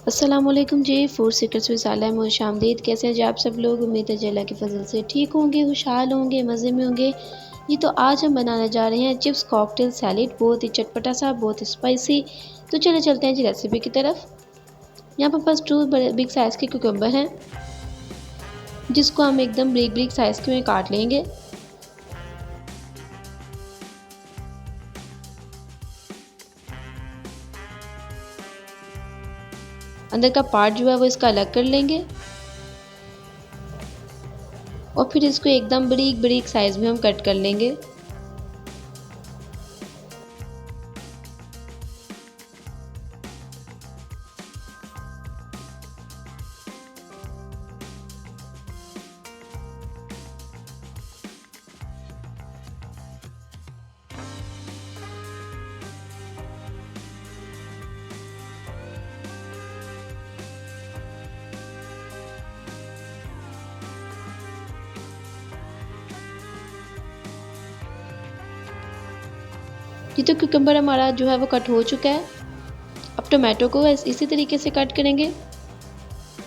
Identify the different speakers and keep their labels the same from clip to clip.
Speaker 1: अस्सलामुअलैकुम जी। Food secrets में साला है खुशामदीद। कैसे हैं जी आप सब लोग? उम्मीद है अल्लाह के फजल से ठीक होंगे, खुशहाल होंगे, मज़े में होंगे। जी तो आज हम बनाने जा रहे हैं चिप्स कॉकटेल सैलेड, बहुत ही चटपटा सा, बहुत ही स्पाइसी। तो चले चलते हैं जी रेसिपी की तरफ। यहाँ पर बस 2 बड़े बिग साइज़ के क्यूकम्बर हैं, जिसको हम एकदम ब्रिक ब्रिक साइज़ के में काट लेंगे। अंदर का पार्ट जो है वो इसका अलग कर लेंगे और फिर इसको एकदम बरीक बरीक साइज़ में हम कट कर लेंगे। ये तो क्यूकम्बर हमारा जो है वो कट हो चुका है। अब टोमेटो को इसी तरीके से कट करेंगे।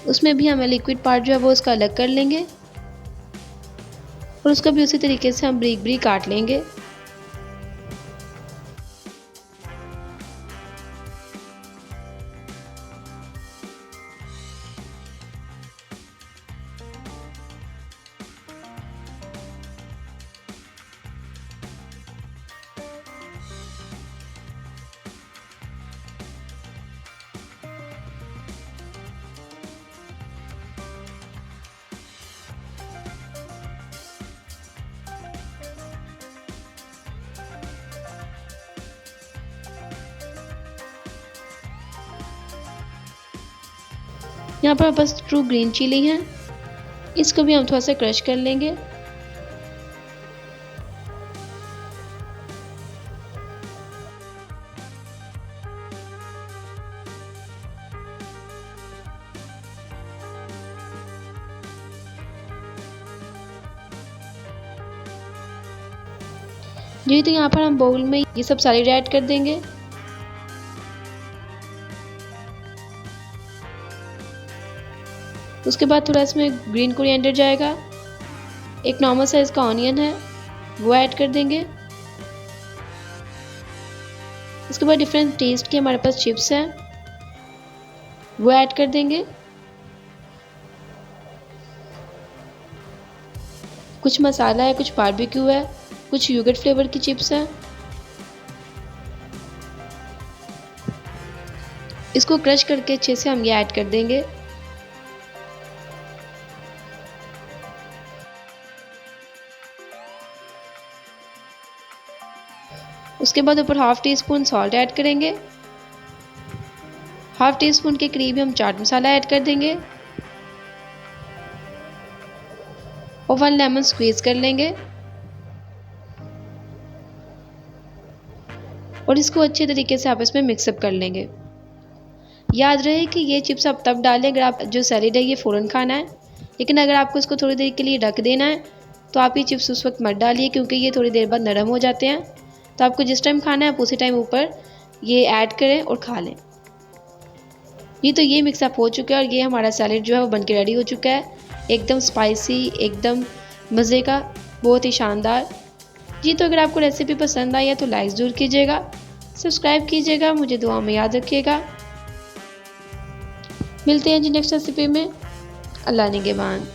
Speaker 1: उसमें भी हमें लिक्विड पार्ट जो है वो उसका अलग कर लेंगे और उसको भी उसी तरीके से हम ब्रीक ब्रीक काट लेंगे। यहाँ पर बस ट्रू ग्रीन चिली है, इसको भी हम थोड़ा सा क्रश कर लेंगे। जी तो यहाँ पर हम बाउल में ये सब सैलेड ऐड कर देंगे। उसके बाद थोड़ा इसमें ग्रीन कोरिएंडर जाएगा। एक नॉर्मल साइज़ का ऑनियन है वो ऐड कर देंगे। उसके बाद डिफरेंट टेस्ट के हमारे पास चिप्स हैं वो ऐड कर देंगे। कुछ मसाला है, कुछ बारबेक्यू है, कुछ योगर्ट फ्लेवर की चिप्स हैं। इसको क्रश करके अच्छे से हम ये ऐड कर देंगे। उसके बाद ऊपर half tea spoon salt add करेंगे। हाफ टी स्पून के करीब हम चाट मसाला ऐड कर देंगे और 1 लेमन स्क्वीज कर लेंगे और इसको अच्छे तरीके से आपस में मिक्सअप कर लेंगे। याद रहे कि ये चिप्स आप तब डालें अगर आप जो सैलेड है ये फ़ौरन खाना है, लेकिन अगर आपको इसको थोड़ी देर के लिए ढक देना है तो आप ये चिप्स उस वक्त मत डालिए, क्योंकि ये थोड़ी देर बाद नरम हो जाते हैं। तो आपको जिस टाइम खाना है आप उसी टाइम ऊपर ये ऐड करें और खा लें। ये मिक्सअप हो चुका है और ये हमारा सैलेड जो है वो बनके रेडी हो चुका है। एकदम स्पाइसी, एकदम मज़े का, बहुत ही शानदार। जी तो अगर आपको रेसिपी पसंद आई है तो लाइक ज़रूर कीजिएगा, सब्सक्राइब कीजिएगा, मुझे दुआ में याद रखिएगा। मिलते हैं जी नेक्स्ट रेसिपी में। अल्लाह निगहबान।